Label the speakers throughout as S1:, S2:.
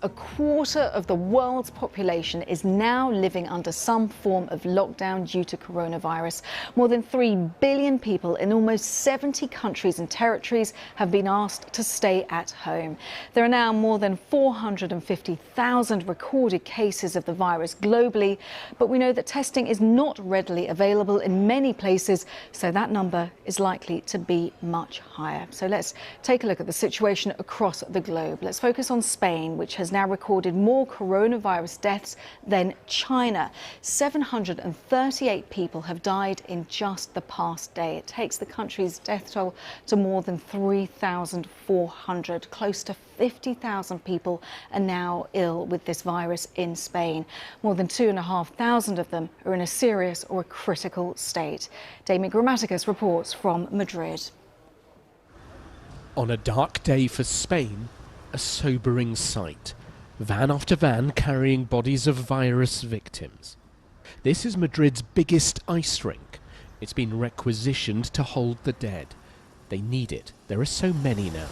S1: a quarter of the world's population is now living under some form of lockdown due to coronavirus. More than 3 billion people in almost 70 countries and territories have been asked to stay at home. There are now more than 450,000 recorded cases of the virus globally, but we know that testing is not readily available in many places, so that number is likely to be much higher. So let's take a look at the situation across the globe. Let's focus on Spain, which has now recorded more coronavirus deaths than China. 738 people have died in just the past day. It takes the country's death toll to more than 3,400. Close to 50,000 people are now ill with this virus in Spain. More than 2,500 of them are in a serious or a critical state. Damien Grammaticus reports from Madrid.
S2: On a dark day for Spain, a sobering sight. Van after van carrying bodies of virus victims. This is Madrid's biggest ice rink. It's been requisitioned to hold the dead. They need it. There are so many now.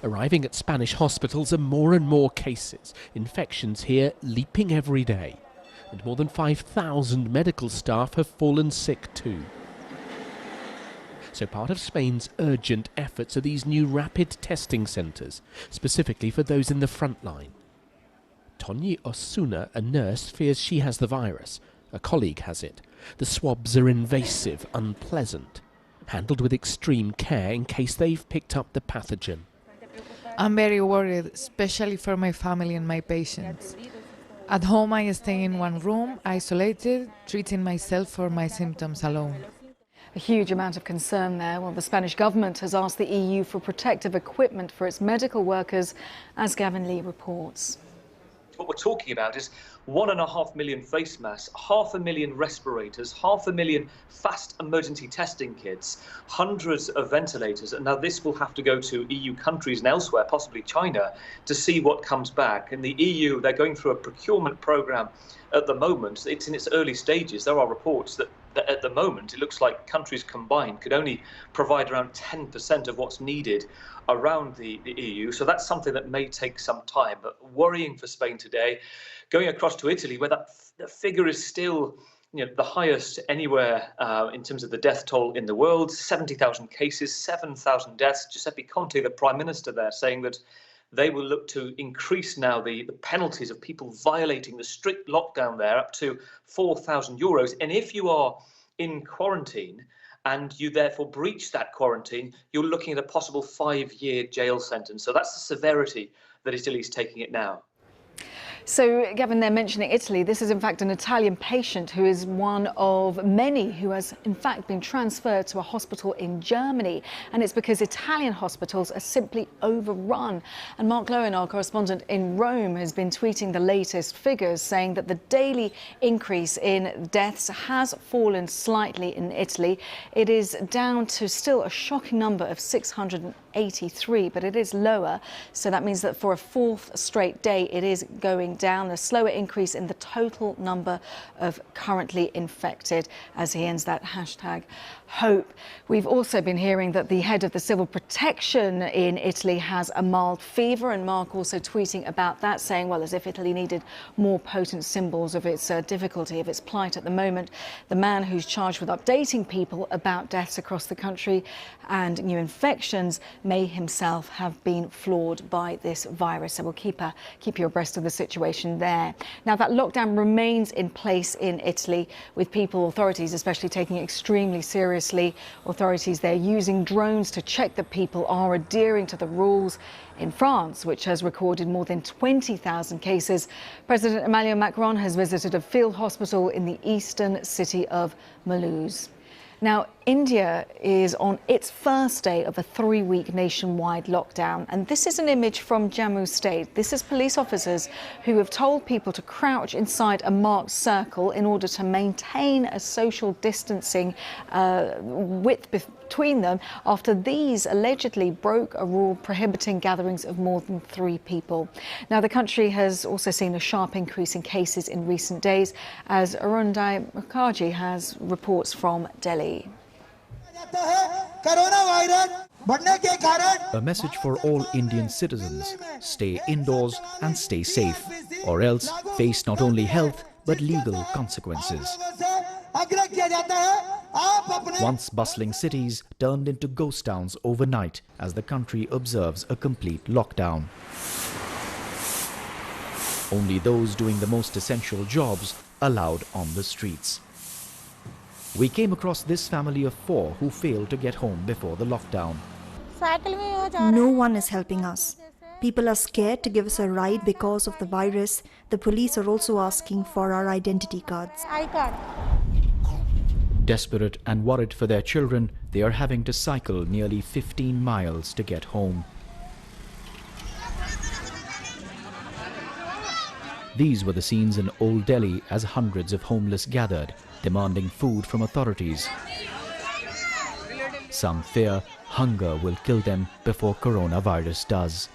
S2: Arriving at Spanish hospitals are more and more cases. Infections here leaping every day. And more than 5,000 medical staff have fallen sick too. So part of Spain's urgent efforts are these new rapid testing centres, specifically for those in the front line. Toñi Osuna, a nurse, fears she has the virus. A colleague has it. The swabs are invasive, unpleasant, handled with extreme care in case they've picked up the pathogen.
S3: I'm very worried, especially for my family and my patients. At home I stay in one room, isolated, treating myself for my symptoms alone.
S1: A huge amount of concern there. Well, the Spanish government has asked the EU for protective equipment for its medical workers, as Gavin Lee reports.
S4: What we're talking about is 1.5 million face masks, 500,000 respirators, 500,000 fast emergency testing kits, hundreds of ventilators. And now this will have to go to EU countries and elsewhere, possibly China, to see what comes back. In the EU, they're going through a procurement program at the moment. It's in its early stages. There are reports that at the moment, it looks like countries combined could only provide around 10% of what's needed around the EU. So that's something that may take some time, but worrying for Spain today. Going across to Italy, where that figure is still the highest anywhere in terms of the death toll in the world, 70,000 cases, 7,000 deaths. Giuseppe Conte, the Prime Minister there, saying that they will look to increase now the penalties of people violating the strict lockdown there up to €4,000. And if you are in quarantine and you therefore breach that quarantine, you're looking at a possible 5-year jail sentence. So that's the severity that Italy's taking it now.
S1: So, Gavin, they're mentioning Italy. This is, in fact, an Italian patient who is one of many who has, in fact, been transferred to a hospital in Germany. And it's because Italian hospitals are simply overrun. And Mark Lowen, our correspondent in Rome, has been tweeting the latest figures, saying that the daily increase in deaths has fallen slightly in Italy. It is down to still a shocking number of 683, but it is lower. So that means that for a fourth straight day, it is going down. A slower increase in the total number of currently infected, as he ends that hashtag hope. We've also been hearing that the head of the civil protection in Italy has a mild fever, and Mark also tweeting about that, saying, well, as if Italy needed more potent symbols of its difficulty, of its plight at the moment. The man who's charged with updating people about deaths across the country and new infections may himself have been flawed by this virus. So we'll keep you abreast of the situation there. Now, that lockdown remains in place in Italy, with authorities especially taking it extremely seriously. Authorities there using drones to check that people are adhering to the rules. In France, which has recorded more than 20,000 cases, President Emmanuel Macron has visited a field hospital in the eastern city of Mulhouse. Now, India is on its first day of a 3-week nationwide lockdown, and this is an image from Jammu State. This is police officers who have told people to crouch inside a marked circle in order to maintain a social distancing width between them after these allegedly broke a rule prohibiting gatherings of more than 3 people. Now, the country has also seen a sharp increase in cases in recent days, as Arundai Mukherjee has reports from Delhi.
S5: A message for all Indian citizens: stay indoors and stay safe, or else face not only health but legal consequences. Once bustling cities turned into ghost towns overnight as the country observes a complete lockdown. Only those doing the most essential jobs allowed on the streets. We came across this family of 4 who failed to get home before the lockdown.
S6: No one is helping us. People are scared to give us a ride because of the virus. The police are also asking for our identity cards.
S5: Desperate and worried for their children, they are having to cycle nearly 15 miles to get home. These were the scenes in Old Delhi as hundreds of homeless gathered, demanding food from authorities. Some fear hunger will kill them before coronavirus does.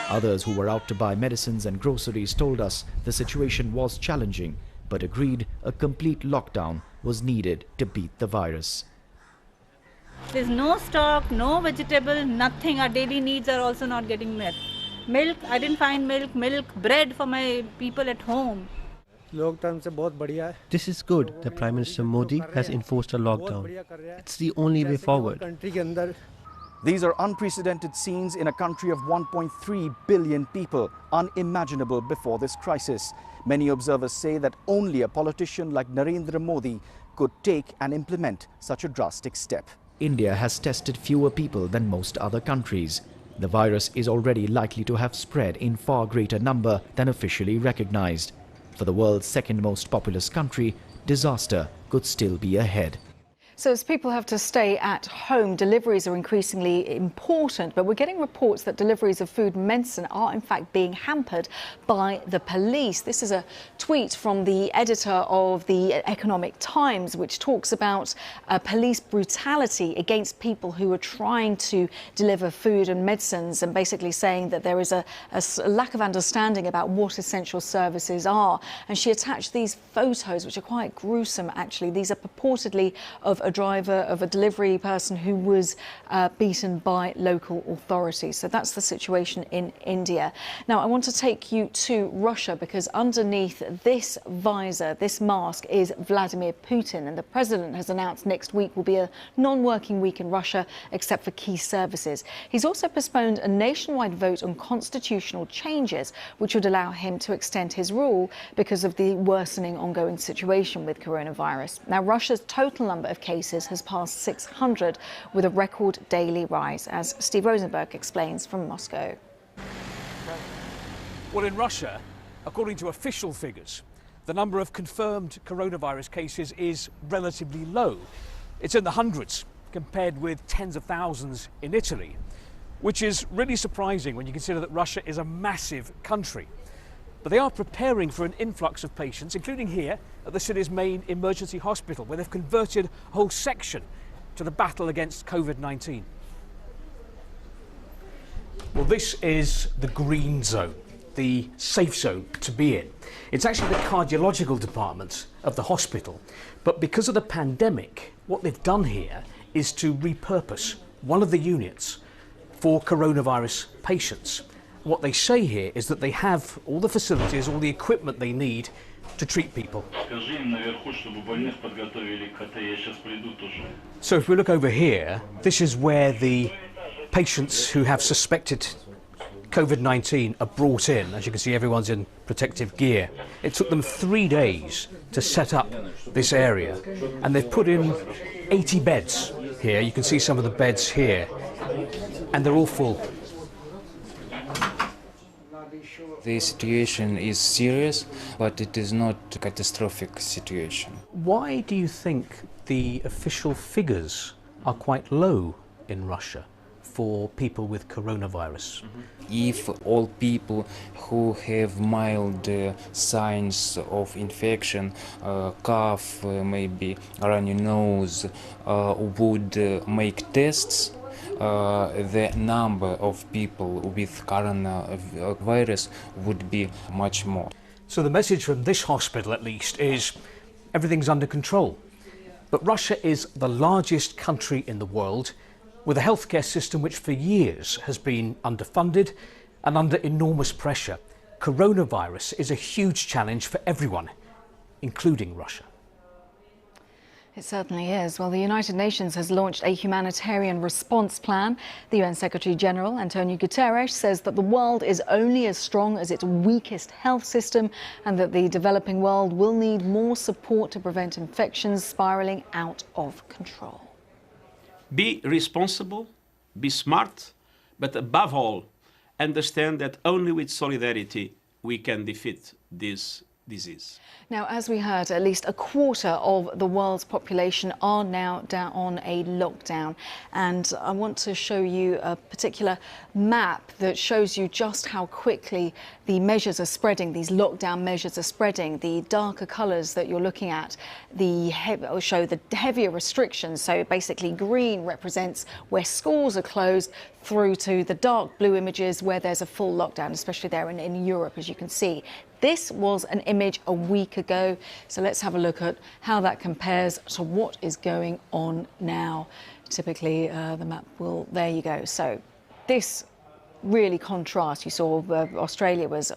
S5: Others who were out to buy medicines and groceries told us the situation was challenging, but agreed a complete lockdown was needed to beat the virus.
S7: There's no stock, no vegetable, nothing. Our daily needs are also not getting met. Milk, I didn't find milk, bread for my people at home.
S8: This is good that Prime Minister Modi has enforced a lockdown. It's the only way forward.
S9: These are unprecedented scenes in a country of 1.3 billion people, unimaginable before this crisis. Many observers say that only a politician like Narendra Modi could take and implement such a drastic step.
S5: India has tested fewer people than most other countries. The virus is already likely to have spread in far greater number than officially recognized. For the world's second most populous country, disaster could still be ahead.
S1: So as people have to stay at home, deliveries are increasingly important, but we're getting reports that deliveries of food and medicine are in fact being hampered by the police. This is a tweet from the editor of the Economic Times, which talks about police brutality against people who are trying to deliver food and medicines, and basically saying that there is a lack of understanding about what essential services are. And she attached these photos, which are quite gruesome actually. These are purportedly of a driver of a delivery person who was beaten by local authorities. So that's the situation in India. Now, I want to take you to Russia, because underneath this visor, this mask, is Vladimir Putin. And the president has announced next week will be a non-working week in Russia, except for key services. He's also postponed a nationwide vote on constitutional changes, which would allow him to extend his rule because of the worsening ongoing situation with coronavirus. Now, Russia's total number of cases has passed 600, with a record daily rise, as Steve Rosenberg explains from Moscow.
S10: Well, in Russia, according to official figures, the number of confirmed coronavirus cases is relatively low. It's in the hundreds, compared with tens of thousands in Italy, which is really surprising when you consider that Russia is a massive country. But they are preparing for an influx of patients, including here at the city's main emergency hospital, where they've converted a whole section to the battle against COVID-19. Well, this is the green zone, the safe zone to be in. It's actually the cardiological department of the hospital. But because of the pandemic, what they've done here is to repurpose one of the units for coronavirus patients. What they say here is that they have all the facilities, all the equipment they need to treat people. So if we look over here, this is where the patients who have suspected COVID-19 are brought in. As you can see, everyone's in protective gear. It took them 3 days to set up this area, and they've put in 80 beds here. You can see some of the beds here, and they're all full.
S11: The situation is serious, but it is not a catastrophic situation.
S10: Why do you think the official figures are quite low in Russia for people with coronavirus?
S11: If all people who have mild signs of infection, cough, maybe runny nose, would make tests, the number of people with coronavirus would be much more.
S10: So the message from this hospital, at least, is everything's under control. But Russia is the largest country in the world, with a healthcare system which for years has been underfunded and under enormous pressure. Coronavirus is a huge challenge for everyone, including Russia.
S1: It certainly is. Well, the United Nations has launched a humanitarian response plan. The UN Secretary-General, Antonio Guterres, says that the world is only as strong as its weakest health system and that the developing world will need more support to prevent infections spiralling out of control.
S12: Be responsible, be smart, but above all, understand that only with solidarity we can defeat this disease.
S1: Now, as we heard, at least a quarter of the world's population are now down on a lockdown. And I want to show you a particular map that shows you just how quickly the measures are spreading, these lockdown measures are spreading. The darker colours that you're looking at show the heavier restrictions. So basically green represents where schools are closed, through to the dark blue images where there's a full lockdown, especially there in Europe, as you can see. This was an image a week ago, so let's have a look at how that compares to what is going on now. Typically, the map will, there you go. So this really contrasts. You saw Australia was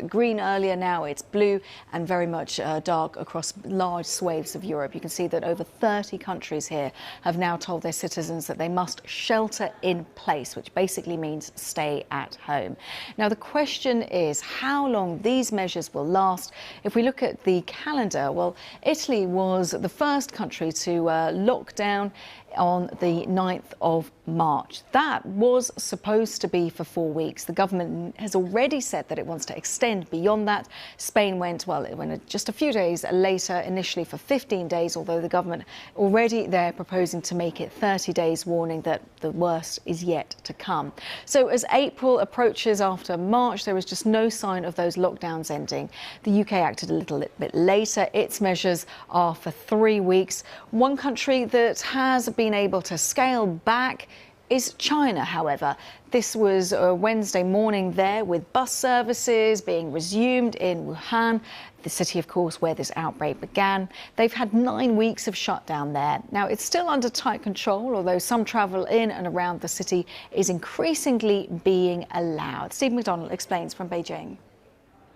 S1: green earlier, now it's blue and very much dark across large swathes of Europe. You can see that over 30 countries here have now told their citizens that they must shelter in place, which basically means stay at home. Now, the question is how long these measures will last. If we look at the calendar, well, Italy was the first country to lock down on the 9th of March. That was supposed to be for 4 weeks. The government has already said that it wants to extend beyond that. Spain went, well, it went just a few days later, initially for 15 days, although the government already there proposing to make it 30 days, warning that the worst is yet to come. So as April approaches after March, there is just no sign of those lockdowns ending. The UK acted a little bit later. Its measures are for 3 weeks. One country that has been able to scale back is China, however. This was Wednesday morning there, with bus services being resumed in Wuhan, the city, of course, where this outbreak began. They've had 9 weeks of shutdown there. Now, it's still under tight control, although some travel in and around the city is increasingly being allowed. Steve McDonald explains from Beijing.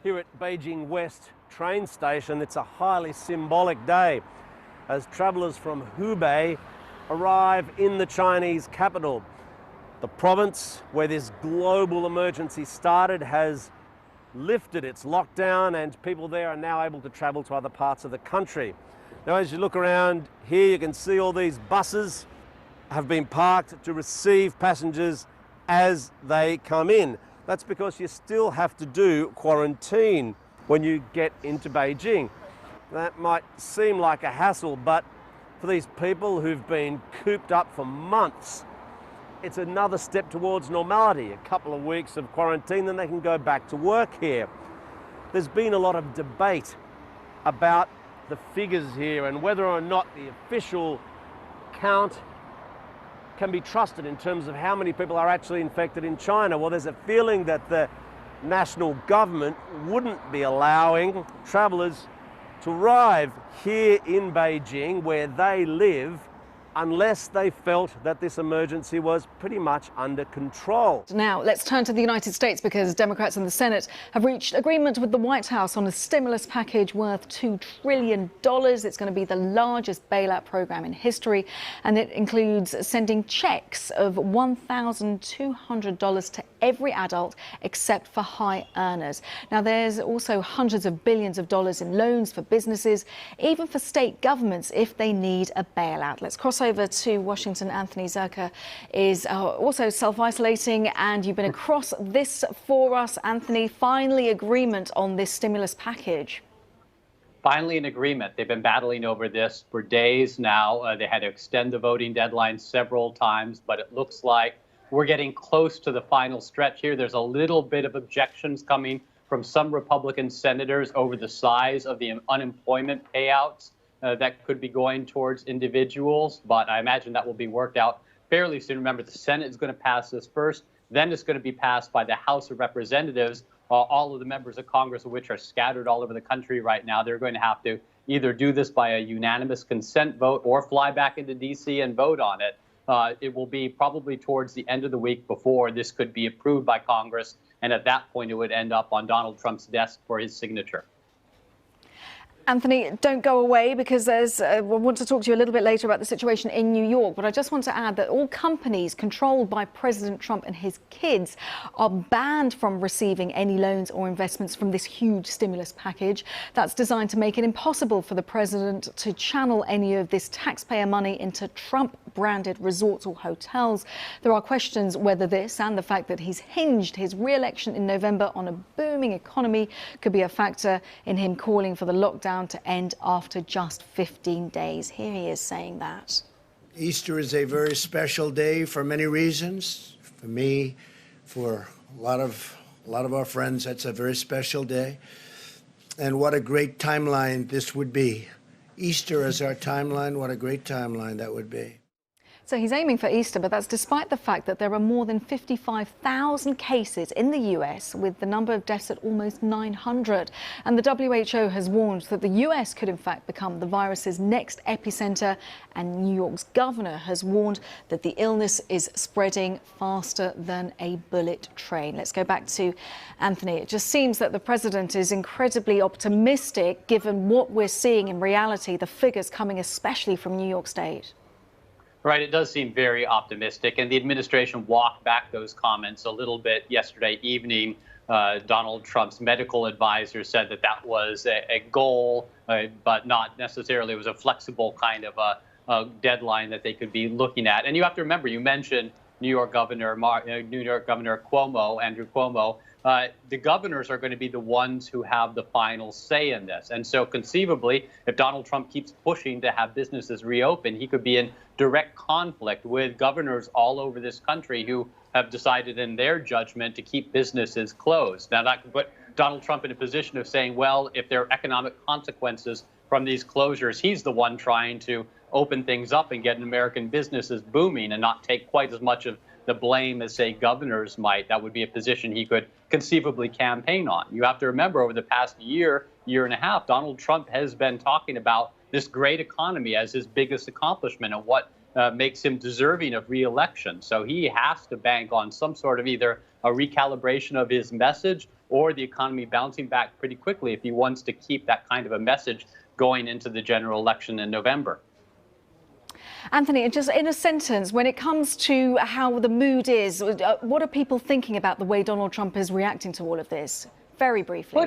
S13: Here at Beijing West train station, it's a highly symbolic day as travellers from Hubei arrive in the Chinese capital. The province where this global emergency started has lifted its lockdown and people there are now able to travel to other parts of the country. Now, as you look around here, you can see all these buses have been parked to receive passengers as they come in. That's because you still have to do quarantine when you get into Beijing. That might seem like a hassle, but for these people who've been cooped up for months, it's another step towards normality. A couple of weeks of quarantine, then they can go back to work here. There's been a lot of debate about the figures here and whether or not the official count can be trusted in terms of how many people are actually infected in China. Well, there's a feeling that the national government wouldn't be allowing travellers to arrive here in Beijing, where they live, unless they felt that this emergency was pretty much under control.
S1: Now, let's turn to the United States, because Democrats in the Senate have reached agreement with the White House on a stimulus package worth $2 trillion. It's going to be the largest bailout program in history, and it includes sending checks of $1,200 to every adult except for high earners. Now, there's also hundreds of billions of dollars in loans for businesses, even for state governments if they need a bailout. Let's cross over to Washington. Anthony Zerka is also self-isolating, and you've been across this for us. Anthony, finally agreement on this stimulus package.
S14: Finally an agreement. They've been battling over this for days now. They had to extend the voting deadline several times, but it looks like we're getting close to the final stretch here. There's a little bit of objections coming from some Republican senators over the size of the unemployment payouts that could be going towards individuals, but I imagine that will be worked out fairly soon. Remember, the Senate is going to pass this first, then it's going to be passed by the House of Representatives. All of the members of Congress, of which are scattered all over the country right now, they're going to have to either do this by a unanimous consent vote or fly back into D.C. and vote on it. It will be probably towards the end of the week before this could be approved by Congress, and at that point it would end up on Donald Trump's desk for his signature.
S1: Anthony, don't go away, because I want to talk to you a little bit later about the situation in New York. But I just want to add that all companies controlled by President Trump and his kids are banned from receiving any loans or investments from this huge stimulus package. That's designed to make it impossible for the president to channel any of this taxpayer money into Trump-branded resorts or hotels. There are questions whether this and the fact that he's hinged his re-election in November on a booming economy could be a factor in him calling for the lockdown to end after just 15 days. Here he is saying that.
S15: Easter is a very special day for many reasons. For me, for a lot of our friends, that's a very special day. And what a great timeline this would be. Easter as our timeline, what a great timeline that would be.
S1: So he's aiming for Easter, but that's despite the fact that there are more than 55,000 cases in the US, with the number of deaths at almost 900. And the WHO has warned that the US could in fact become the virus's next epicenter. And New York's governor has warned that the illness is spreading faster than a bullet train. Let's go back to Anthony. It just seems that the president is incredibly optimistic, given what we're seeing in reality, the figures coming especially from New York State.
S14: Right, it does seem very optimistic, and the administration walked back those comments a little bit yesterday evening. Donald Trump's medical advisor said that that was a goal, but not necessarily. It was a flexible kind of a deadline that they could be looking at. And you have to remember, you mentioned New York Governor Cuomo, Andrew Cuomo. The governors are going to be the ones who have the final say in this. And so conceivably, if Donald Trump keeps pushing to have businesses reopen, he could be in direct conflict with governors all over this country who have decided in their judgment to keep businesses closed. Now, that could put Donald Trump in a position of saying, well, if there are economic consequences from these closures, he's the one trying to open things up and get American businesses booming and not take quite as much of the blame as, say, governors might. That would be a position he could conceivably campaign on. You have to remember, over the past year and a half, Donald Trump has been talking about this great economy as his biggest accomplishment and what makes him deserving of re-election. So he has to bank on some sort of either a recalibration of his message or the economy bouncing back pretty quickly if he wants to keep that kind of a message going into the general election in November.
S1: Anthony, just in a sentence, when it comes to how the mood is, what are people thinking about the way Donald Trump is reacting to all of this? Very briefly.
S14: Well,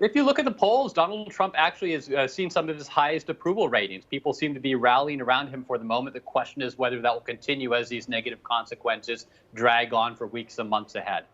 S14: if you look at the polls, Donald Trump actually has seen some of his highest approval ratings. People seem to be rallying around him for the moment. The question is whether that will continue as these negative consequences drag on for weeks and months ahead.